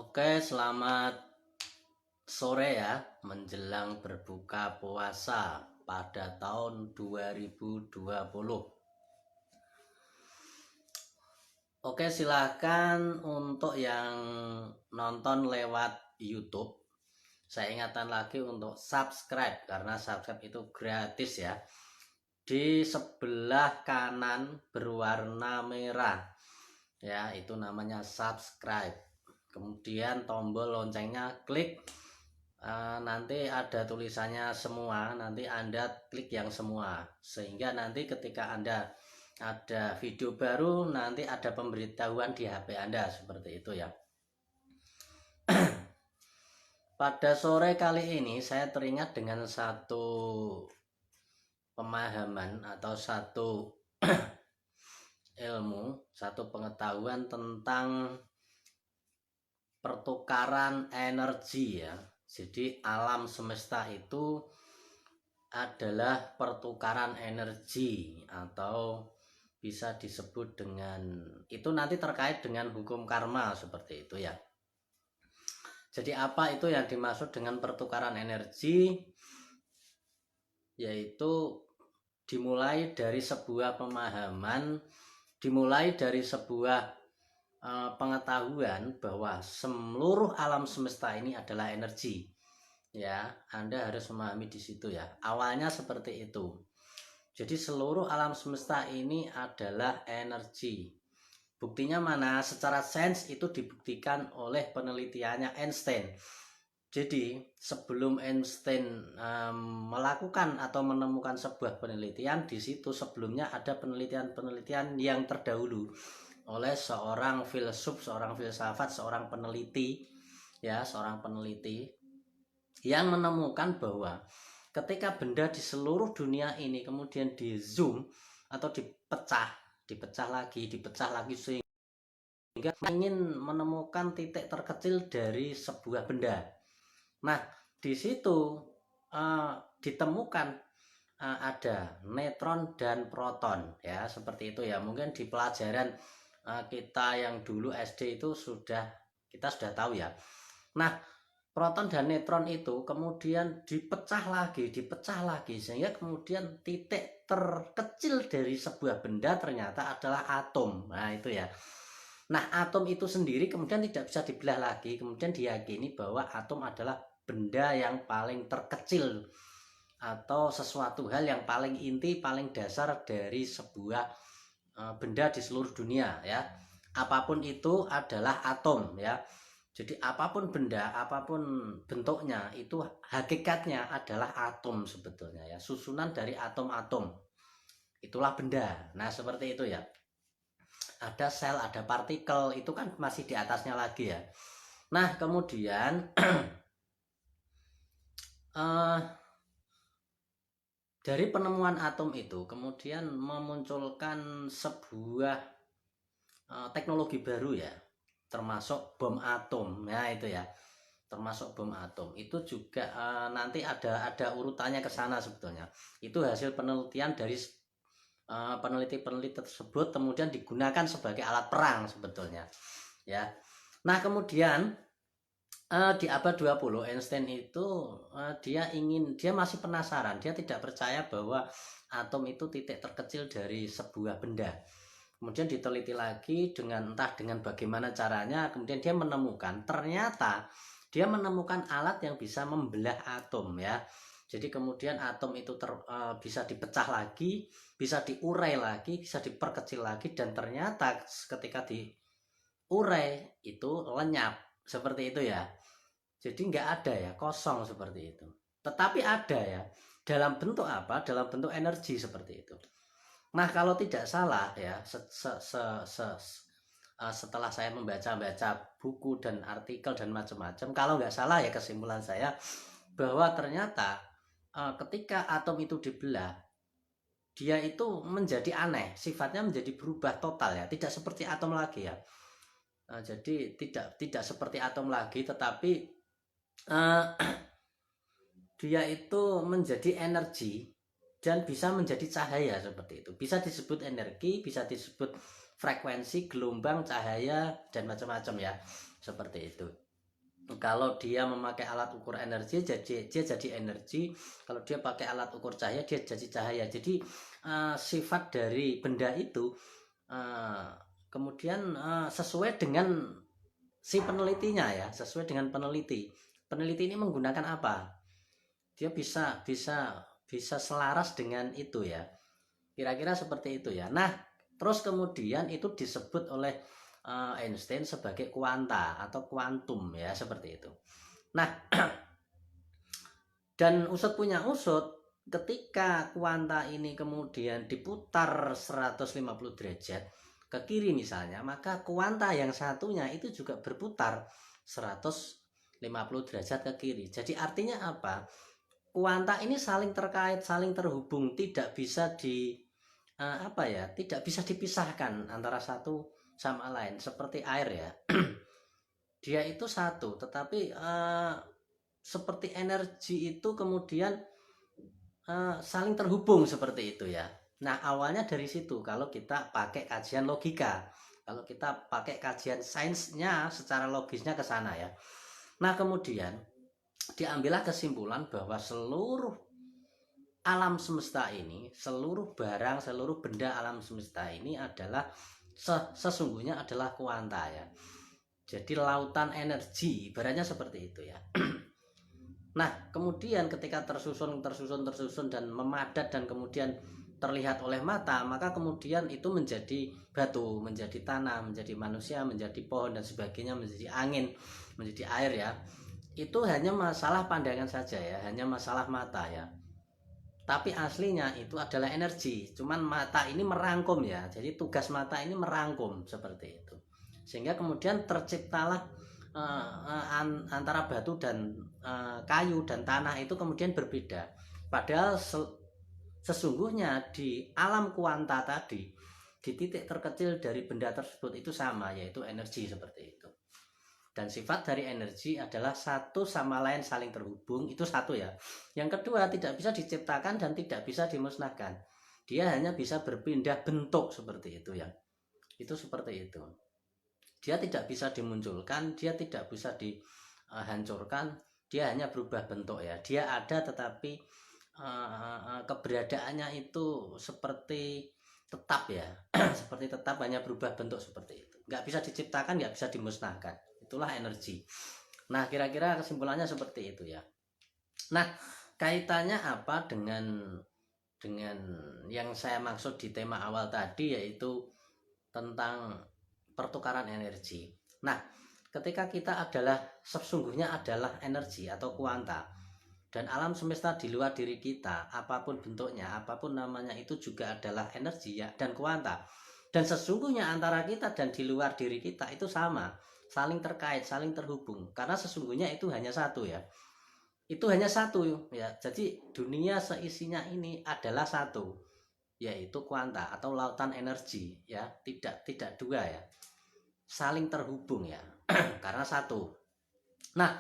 Oke, selamat sore ya, menjelang berbuka puasa pada tahun 2020. Oke, silakan untuk yang nonton lewat YouTube. Saya ingatkan lagi untuk subscribe karena subscribe itu gratis ya. Di sebelah kanan berwarna merah ya, itu namanya subscribe. Kemudian tombol loncengnya klik, nanti ada tulisannya semua, nanti Anda klik yang semua, sehingga nanti ketika Anda ada video baru nanti ada pemberitahuan di HP Anda, seperti itu ya. Pada sore kali ini saya teringat dengan satu pemahaman atau satu ilmu, satu pengetahuan tentang pertukaran energi ya. Jadi alam semesta itu adalah pertukaran energi, atau bisa disebut dengan, itu nanti terkait dengan hukum karma, seperti itu ya. Jadi apa itu yang dimaksud dengan pertukaran energi? Yaitu dimulai dari sebuah pemahaman, dimulai dari sebuah pengetahuan bahwa seluruh alam semesta ini adalah energi. Ya, Anda harus memahami di situ ya. Awalnya seperti itu. Jadi seluruh alam semesta ini adalah energi. Buktinya mana? Secara sains itu dibuktikan oleh penelitiannya Einstein. Jadi sebelum Einstein melakukan atau menemukan sebuah penelitian, di situ sebelumnya ada penelitian-penelitian yang terdahulu oleh seorang filsuf, seorang filsafat, seorang peneliti ya, seorang peneliti yang menemukan bahwa ketika benda di seluruh dunia ini kemudian di zoom atau dipecah lagi sehingga ingin menemukan titik terkecil dari sebuah benda. Nah, di situ ditemukan ada neutron dan proton ya, seperti itu ya. Mungkin di pelajaran kita yang dulu SD itu kita sudah tahu ya. Nah, proton dan neutron itu kemudian dipecah lagi sehingga kemudian titik terkecil dari sebuah benda ternyata adalah atom. Nah, itu ya. Nah, atom itu sendiri kemudian tidak bisa dibelah lagi, kemudian diyakini bahwa atom adalah benda yang paling terkecil atau sesuatu hal yang paling inti, paling dasar dari sebuah benda di seluruh dunia ya. Apapun itu adalah atom ya. Jadi apapun benda, apapun bentuknya, itu hakikatnya adalah atom sebetulnya ya. Susunan dari atom-atom itulah benda. Nah, seperti itu ya. Ada sel, ada partikel, itu kan masih di atasnya lagi ya. Nah, kemudian dari penemuan atom itu kemudian memunculkan sebuah teknologi baru ya, termasuk bom atom. Nah, itu ya, termasuk bom atom itu juga nanti ada urutannya ke sana sebetulnya. Itu hasil penelitian dari peneliti-peneliti tersebut, kemudian digunakan sebagai alat perang sebetulnya ya. Nah, kemudian di abad 20 Einstein itu dia masih penasaran, dia tidak percaya bahwa atom itu titik terkecil dari sebuah benda. Kemudian diteliti lagi entah dengan bagaimana caranya, kemudian dia menemukan, ternyata dia menemukan alat yang bisa membelah atom ya. Jadi kemudian atom itu bisa dipecah lagi, bisa diurai lagi, bisa diperkecil lagi, dan ternyata ketika diurai itu lenyap, seperti itu ya. Jadi nggak ada ya, kosong seperti itu. Tetapi ada ya, dalam bentuk apa? Dalam bentuk energi seperti itu. Nah, kalau tidak salah ya, setelah saya membaca buku dan artikel dan macam-macam, kalau nggak salah ya, kesimpulan saya bahwa ternyata ketika atom itu dibelah, dia itu menjadi aneh, sifatnya menjadi berubah total ya, tidak seperti atom lagi ya. Jadi tidak seperti atom lagi, tetapi dia itu menjadi energi dan bisa menjadi cahaya, seperti itu. Bisa disebut energi, bisa disebut frekuensi, gelombang, cahaya, dan macam-macam ya, seperti itu. Kalau dia memakai alat ukur energi, dia jadi energi. Kalau dia pakai alat ukur cahaya, dia jadi cahaya. Jadi sifat dari benda itu kemudian sesuai dengan si penelitinya ya, sesuai dengan peneliti. Peneliti ini menggunakan apa? Dia bisa selaras dengan itu ya. Kira-kira seperti itu ya. Nah, terus kemudian itu disebut oleh Einstein sebagai kuanta atau kuantum ya, seperti itu. Nah, dan usut punya usut, ketika kuanta ini kemudian diputar 150 derajat ke kiri misalnya, maka kuanta yang satunya itu juga berputar 150 derajat ke kiri. Jadi artinya apa? Kuanta ini saling terkait, saling terhubung, tidak bisa tidak bisa dipisahkan antara satu sama lain, seperti air ya. Dia itu satu, tetapi seperti energi itu kemudian saling terhubung seperti itu ya. Nah, awalnya dari situ kalau kita pakai kajian logika, kalau kita pakai kajian sainsnya secara logisnya ke sana ya. Nah, kemudian diambillah kesimpulan bahwa seluruh alam semesta ini, seluruh barang, seluruh benda alam semesta ini adalah sesungguhnya adalah kuanta ya. Jadi lautan energi, ibaratnya seperti itu ya. Nah, kemudian ketika tersusun dan memadat dan kemudian terlihat oleh mata, maka kemudian itu menjadi batu, menjadi tanah, menjadi manusia, menjadi pohon dan sebagainya, menjadi angin, menjadi air ya. Itu hanya masalah pandangan saja ya, hanya masalah mata ya. Tapi aslinya itu adalah energi, cuman mata ini merangkum ya. Jadi tugas mata ini merangkum seperti itu, sehingga kemudian terciptalah antara batu dan kayu dan tanah itu kemudian berbeda. Padahal sesungguhnya di alam kuanta tadi, di titik terkecil dari benda tersebut itu sama, yaitu energi seperti itu. Dan sifat dari energi adalah satu sama lain saling terhubung, itu satu ya. Yang kedua, tidak bisa diciptakan dan tidak bisa dimusnahkan. Dia hanya bisa berpindah bentuk seperti itu ya. Itu seperti itu. Dia tidak bisa dimunculkan, dia tidak bisa dihancurkan, dia hanya berubah bentuk ya. Dia ada tetapi keberadaannya itu seperti tetap ya. Seperti tetap, hanya berubah bentuk seperti itu. Nggak bisa diciptakan, nggak bisa dimusnahkan. Itulah energi. Nah, kira-kira kesimpulannya seperti itu ya. Nah, kaitannya apa dengan yang saya maksud di tema awal tadi, yaitu tentang pertukaran energi. Nah, ketika kita sesungguhnya adalah energi atau kuanta, dan alam semesta di luar diri kita, apapun bentuknya, apapun namanya, itu juga adalah energi ya, dan kuanta. Dan sesungguhnya antara kita dan di luar diri kita itu sama, saling terkait, saling terhubung, karena sesungguhnya itu hanya satu ya. Itu hanya satu ya. Jadi dunia seisinya ini adalah satu, yaitu kuanta atau lautan energi ya, tidak dua ya. Saling terhubung ya. Karena satu. Nah,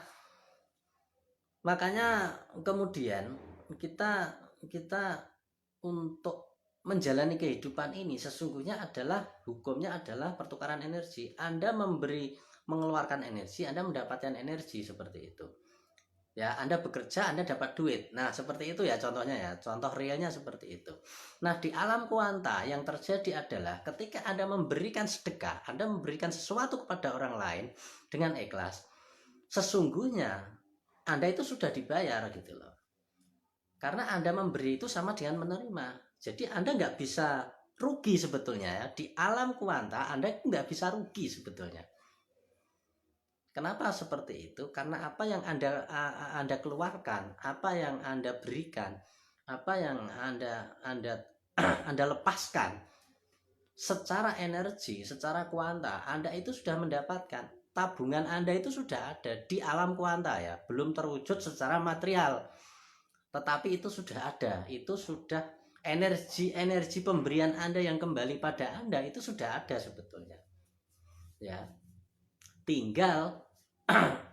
makanya kemudian kita untuk menjalani kehidupan ini sesungguhnya adalah hukumnya adalah pertukaran energi. Anda mengeluarkan energi, Anda mendapatkan energi, seperti itu ya. Anda bekerja, Anda dapat duit. Nah, seperti itu ya contohnya ya, contoh realnya seperti itu. Nah, di alam kuanta yang terjadi adalah ketika Anda memberikan sedekah, Anda memberikan sesuatu kepada orang lain dengan ikhlas, sesungguhnya Anda itu sudah dibayar gitu loh. Karena Anda memberi itu sama dengan menerima. Jadi Anda nggak bisa rugi sebetulnya ya. Di alam kuanta Anda nggak bisa rugi sebetulnya. Kenapa seperti itu? Karena apa yang Anda keluarkan, apa yang Anda berikan, apa yang Anda lepaskan secara energi, secara kuanta, Anda itu sudah mendapatkan. Tabungan Anda itu sudah ada di alam kuanta ya, belum terwujud secara material. Tetapi itu sudah ada, itu sudah energi pemberian Anda yang kembali pada Anda itu sudah ada sebetulnya. Ya. Tinggal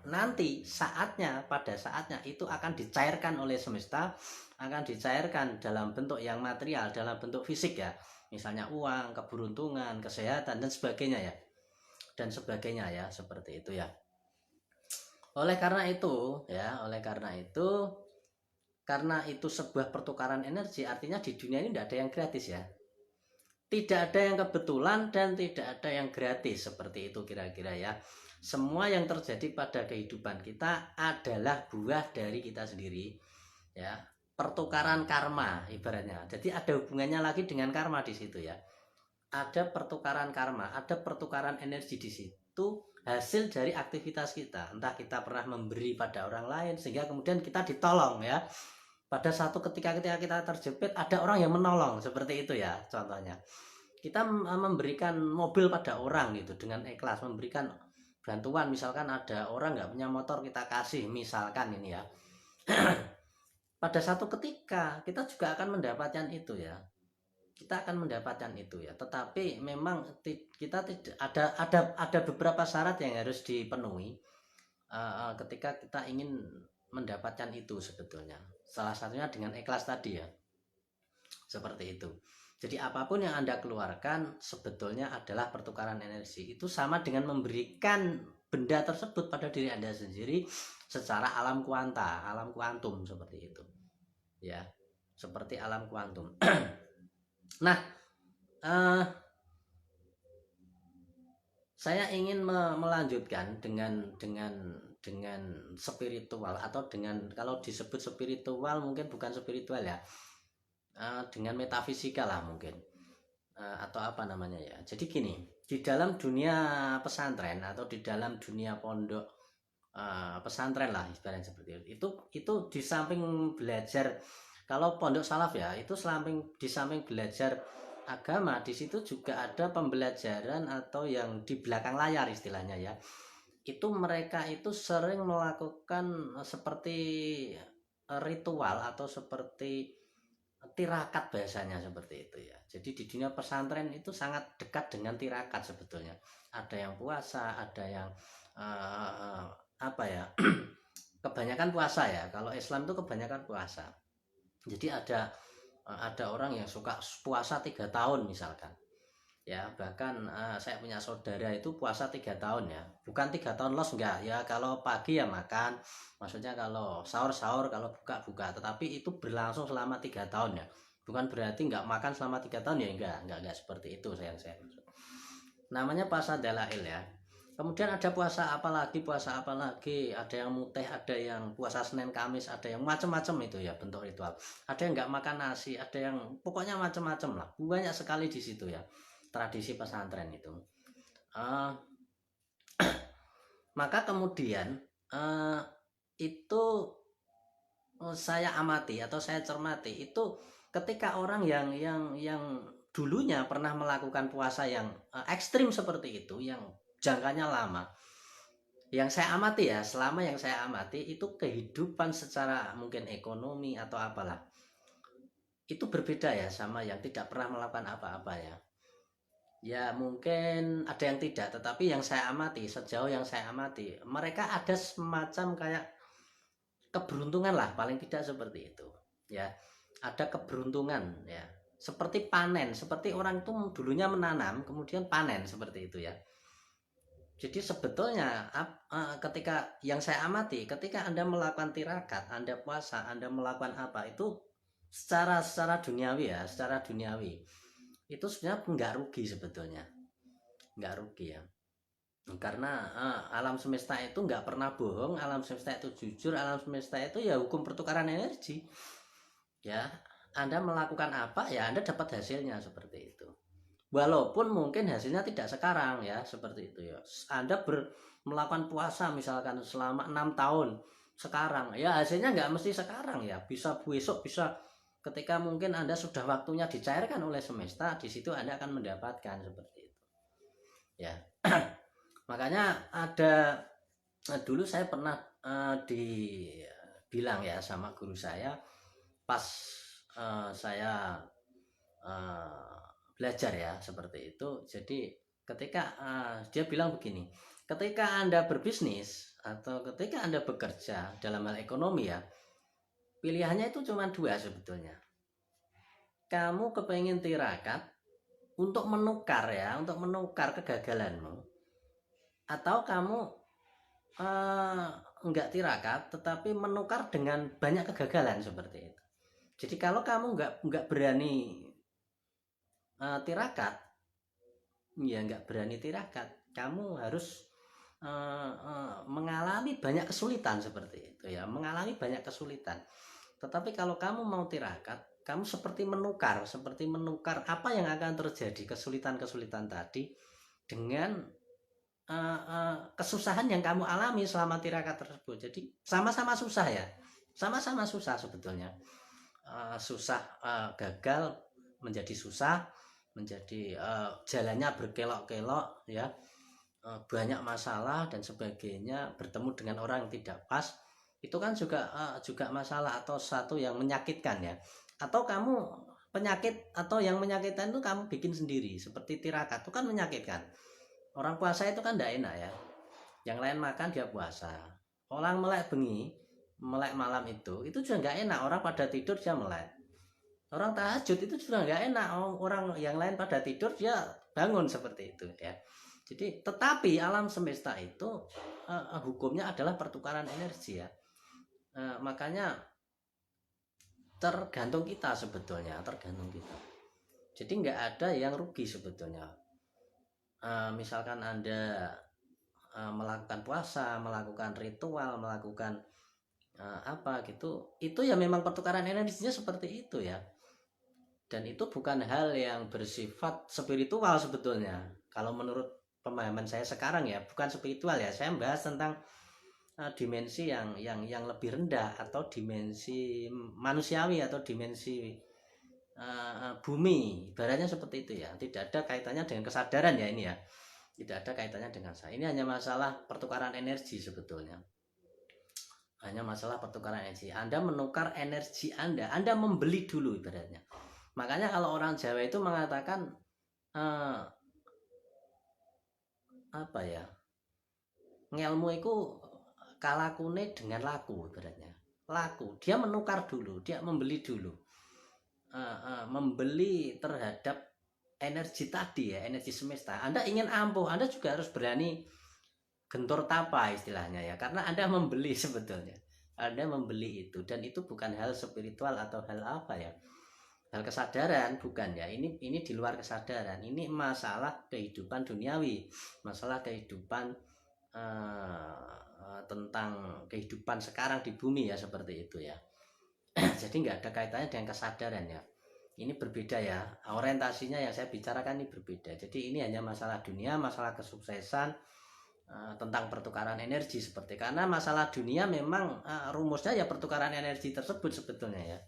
nanti pada saatnya itu akan dicairkan oleh semesta, akan dicairkan dalam bentuk yang material, dalam bentuk fisik ya, misalnya uang, keberuntungan, kesehatan dan sebagainya ya, seperti itu ya. Oleh karena itu ya, karena itu sebuah pertukaran energi, artinya di dunia ini tidak ada yang gratis ya. Tidak ada yang kebetulan dan tidak ada yang gratis, seperti itu kira-kira ya. Semua yang terjadi pada kehidupan kita adalah buah dari kita sendiri ya. Pertukaran karma ibaratnya. Jadi ada hubungannya lagi dengan karma di situ ya. Ada pertukaran karma, ada pertukaran energi di situ, hasil dari aktivitas kita. Entah kita pernah memberi pada orang lain sehingga kemudian kita ditolong ya. Pada satu ketika kita terjepit, ada orang yang menolong, seperti itu ya contohnya. Kita memberikan mobil pada orang gitu dengan ikhlas, memberikan bantuan. Misalkan ada orang nggak punya motor, kita kasih, misalkan ini ya. Pada satu ketika kita juga akan mendapatkan itu ya, kita akan mendapatkan itu ya. Tetapi memang kita tidak ada beberapa syarat yang harus dipenuhi ketika kita ingin mendapatkan itu sebetulnya. Salah satunya dengan ikhlas tadi ya, seperti itu. Jadi apapun yang Anda keluarkan sebetulnya adalah pertukaran energi. Itu sama dengan memberikan benda tersebut pada diri Anda sendiri secara alam kuanta, alam kuantum, seperti itu ya, seperti alam kuantum. Nah, saya ingin melanjutkan dengan spiritual, atau dengan, kalau disebut spiritual mungkin bukan spiritual ya, dengan metafisika lah mungkin, atau apa namanya ya. Jadi gini, di dalam dunia pesantren atau di dalam dunia pondok pesantren lah ibaratnya seperti itu di samping belajar, kalau pondok salaf ya, itu di samping belajar agama, di situ juga ada pembelajaran atau yang di belakang layar istilahnya ya. Itu mereka itu sering melakukan seperti ritual atau seperti tirakat bahasanya, seperti itu ya. Jadi di dunia pesantren itu sangat dekat dengan tirakat sebetulnya. Ada yang puasa, ada yang apa ya, kebanyakan puasa ya. Kalau Islam itu kebanyakan puasa. Jadi ada orang yang suka puasa 3 tahun misalkan ya. Bahkan saya punya saudara itu puasa 3 tahun ya, bukan 3 tahun los, enggak ya. Kalau pagi ya makan, maksudnya kalau sahur, kalau buka, tetapi itu berlangsung selama 3 tahun ya. Bukan berarti enggak makan selama 3 tahun ya, enggak seperti itu saya maksud. Namanya puasa dalail ya. Kemudian ada puasa apa lagi, ada yang muteh, ada yang puasa Senin Kamis, ada yang macam-macam itu ya bentuk ritual. Ada yang enggak makan nasi, ada yang pokoknya macam-macam lah, banyak sekali di situ ya tradisi pesantren itu. Maka kemudian itu saya amati atau saya cermati itu ketika orang yang dulunya pernah melakukan puasa yang ekstrim seperti itu, yang jangkanya lama, yang saya amati ya, selama yang saya amati itu kehidupan secara mungkin ekonomi atau apalah, itu berbeda ya sama yang tidak pernah melakukan apa-apa ya. Ya mungkin ada yang tidak, tetapi yang saya amati, sejauh yang saya amati, mereka ada semacam kayak keberuntungan lah, paling tidak seperti itu ya. Ada keberuntungan ya, seperti panen, seperti orang itu dulunya menanam kemudian panen, seperti itu ya. Jadi sebetulnya ketika yang saya amati, ketika Anda melakukan tirakat, Anda puasa, Anda melakukan apa itu secara duniawi ya, secara duniawi itu sebenarnya nggak rugi sebetulnya, nggak rugi ya. Karena alam semesta itu nggak pernah bohong, alam semesta itu jujur, alam semesta itu ya hukum pertukaran energi ya. Anda melakukan apa ya Anda dapat hasilnya, seperti itu. Walaupun mungkin hasilnya tidak sekarang ya, seperti itu ya. Anda melakukan puasa misalkan selama 6 tahun sekarang ya, hasilnya nggak mesti sekarang ya, bisa besok, bisa ketika mungkin Anda sudah waktunya dicairkan oleh semesta, di situ Anda akan mendapatkan, seperti itu ya. Makanya ada dulu saya pernah dibilang ya sama guru saya pas saya belajar ya, seperti itu. Jadi ketika dia bilang begini, ketika Anda berbisnis atau ketika Anda bekerja dalam hal ekonomi ya, pilihannya itu cuma 2 sebetulnya. Kamu kepengen tirakat untuk menukar ya, untuk menukar kegagalanmu, atau kamu eh, enggak tirakat, tetapi menukar dengan banyak kegagalan seperti itu. Jadi kalau kamu enggak berani tirakat, ya enggak berani tirakat, kamu harus mengalami banyak kesulitan seperti itu ya, mengalami banyak kesulitan. Tetapi kalau kamu mau tirakat, kamu seperti menukar apa yang akan terjadi, kesulitan-kesulitan tadi dengan kesusahan yang kamu alami selama tirakat tersebut. Jadi sama-sama susah ya, sama-sama susah sebetulnya. Susah, gagal menjadi susah, menjadi jalannya berkelok-kelok ya, banyak masalah dan sebagainya, bertemu dengan orang yang tidak pas, itu kan juga masalah atau satu yang menyakitkan ya. Atau kamu penyakit atau yang menyakitkan itu kamu bikin sendiri, seperti tirakat itu kan menyakitkan. Orang puasa itu kan tidak enak ya, yang lain makan dia puasa, orang melek bengi, melek malam itu juga nggak enak, orang pada tidur dia melek, orang tahajud itu juga nggak enak, orang yang lain pada tidur dia bangun seperti itu ya. Jadi tetapi alam semesta itu hukumnya adalah pertukaran energi ya. Makanya tergantung kita sebetulnya, tergantung kita. Jadi nggak ada yang rugi sebetulnya. Misalkan Anda melakukan puasa, melakukan ritual, melakukan apa gitu, itu ya memang pertukaran energinya seperti itu ya. Dan itu bukan hal yang bersifat spiritual sebetulnya. Kalau menurut pemahaman saya sekarang ya, bukan spiritual ya. Saya membahas tentang dimensi yang lebih rendah, atau dimensi manusiawi, atau dimensi bumi, ibaratnya seperti itu ya. Tidak ada kaitannya dengan kesadaran ya ini ya. Tidak ada kaitannya dengan saya. Ini hanya masalah pertukaran energi sebetulnya. Hanya masalah pertukaran energi. Anda menukar energi Anda membeli dulu ibaratnya. Makanya kalau orang Jawa itu mengatakan apa ya, ngelmu itu kalakune dengan laku ibaratnya. Laku, dia menukar dulu, dia membeli dulu, membeli terhadap energi tadi ya, energi semesta. Anda ingin ampuh, Anda juga harus berani gentor tapa istilahnya ya, karena Anda membeli sebetulnya. Anda membeli itu, dan itu bukan hal spiritual atau hal apa ya, hal kesadaran, bukan ya. Ini di luar kesadaran. Ini masalah kehidupan duniawi, masalah kehidupan tentang kehidupan sekarang di bumi ya, seperti itu ya. Jadi nggak ada kaitannya dengan kesadaran ya. Ini berbeda ya, orientasinya yang saya bicarakan ini berbeda. Jadi ini hanya masalah dunia, masalah kesuksesan, tentang pertukaran energi seperti, karena masalah dunia memang rumusnya ya pertukaran energi tersebut sebetulnya ya.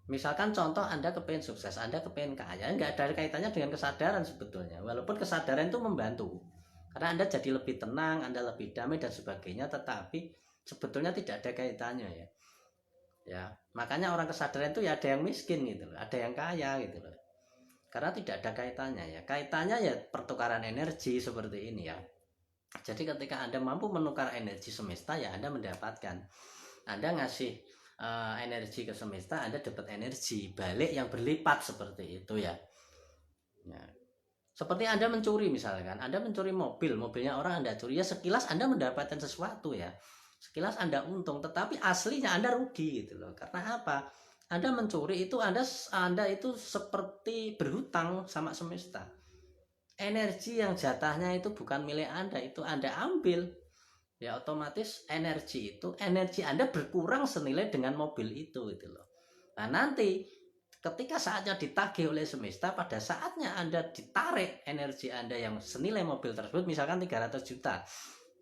Misalkan contoh, Anda kepengen sukses, Anda kepengen kaya, nggak ada kaitannya dengan kesadaran sebetulnya. Walaupun kesadaran itu membantu, karena Anda jadi lebih tenang, Anda lebih damai dan sebagainya, tetapi sebetulnya tidak ada kaitannya ya. Ya, makanya orang kesadaran itu ya ada yang miskin gitu loh, ada yang kaya gitu loh. Karena tidak ada kaitannya ya. Kaitannya ya pertukaran energi seperti ini ya. Jadi ketika Anda mampu menukar energi semesta ya Anda mendapatkan. Anda ngasih energi ke semesta, Anda dapat energi balik yang berlipat seperti itu ya. Ya. Seperti Anda mencuri misalkan, Anda mencuri mobilnya orang Anda curi, ya sekilas Anda mendapatkan sesuatu ya. Sekilas Anda untung, tetapi aslinya Anda rugi gitu loh. Karena apa? Anda mencuri itu, Anda itu seperti berhutang sama semesta. Energi yang jatahnya itu bukan milik Anda, itu Anda ambil. Ya otomatis energi Anda berkurang senilai dengan mobil itu gitu loh. Nah nanti ketika saatnya ditagih oleh semesta, pada saatnya Anda ditarik energi Anda yang senilai mobil tersebut, misalkan 300 juta,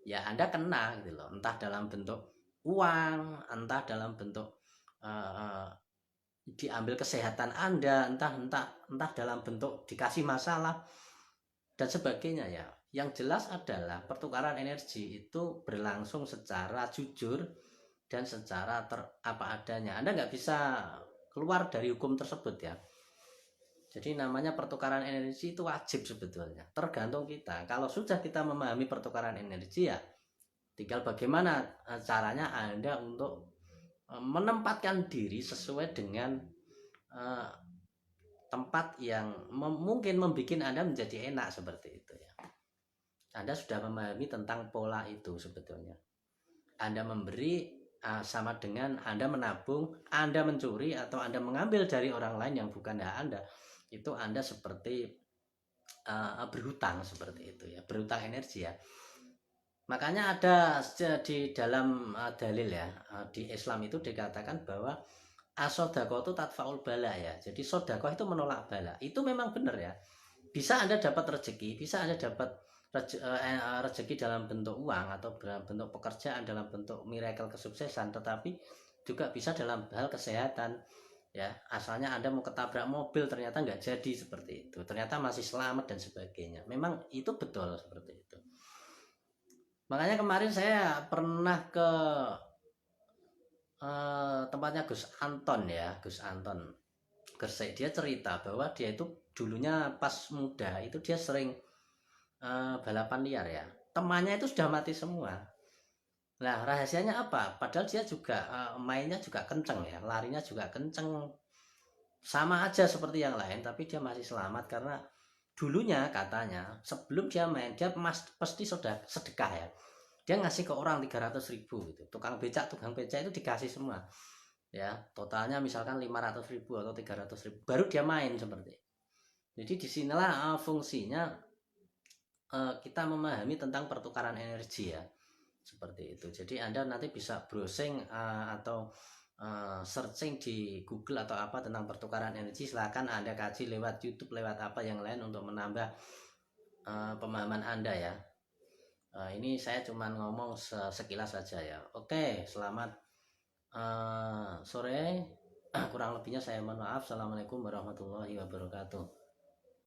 ya Anda kena gitu loh, entah dalam bentuk uang, entah dalam bentuk diambil kesehatan Anda, entah dalam bentuk dikasih masalah dan sebagainya ya. Yang jelas adalah pertukaran energi itu berlangsung secara jujur dan secara apa adanya. Anda nggak bisa keluar dari hukum tersebut ya. Jadi namanya pertukaran energi itu wajib sebetulnya. Tergantung kita. Kalau sudah kita memahami pertukaran energi ya, tinggal bagaimana caranya Anda untuk menempatkan diri sesuai dengan tempat yang mungkin membuat Anda menjadi enak seperti itu ya. Anda sudah memahami tentang pola itu sebetulnya. Anda memberi sama dengan Anda menabung, Anda mencuri, atau Anda mengambil dari orang lain yang bukan hak Anda. Itu Anda seperti berhutang seperti itu ya, berhutang energi ya. Makanya ada di dalam dalil ya, di Islam itu dikatakan bahwa as-sodaqah itu tadfaul bala ya. Jadi sodaqah itu menolak bala. Itu memang benar ya. Bisa Anda dapat rezeki, bisa Anda dapat rezeki dalam bentuk uang atau dalam bentuk pekerjaan, dalam bentuk miracle kesuksesan, tetapi juga bisa dalam hal kesehatan ya. Asalnya Anda mau ketabrak mobil ternyata nggak jadi seperti itu, ternyata masih selamat dan sebagainya. Memang itu betul seperti itu. Makanya kemarin saya pernah ke tempatnya Gus Anton ya, Gus Anton Gersik. Dia cerita bahwa dia itu dulunya pas muda itu dia sering balapan liar ya. Temannya itu sudah mati semua. Nah rahasianya apa? Padahal dia juga mainnya juga kenceng ya, larinya juga kenceng, sama aja seperti yang lain, tapi dia masih selamat karena dulunya katanya sebelum dia main dia pasti sudah sedekah ya. Dia ngasih ke orang 300.000 gitu. Tukang becak itu dikasih semua. Ya, totalnya misalkan 500.000 atau 300.000 baru dia main seperti. Jadi disinilah fungsinya kita memahami tentang pertukaran energi ya. Seperti itu. Jadi Anda nanti bisa browsing atau searching di Google atau apa tentang pertukaran energi. Silahkan Anda kaji lewat YouTube, lewat apa yang lain untuk menambah pemahaman Anda ya. Ini saya cuma ngomong sekilas saja ya. Oke, selamat sore. Kurang lebihnya saya mohon maaf. Assalamualaikum warahmatullahi wabarakatuh.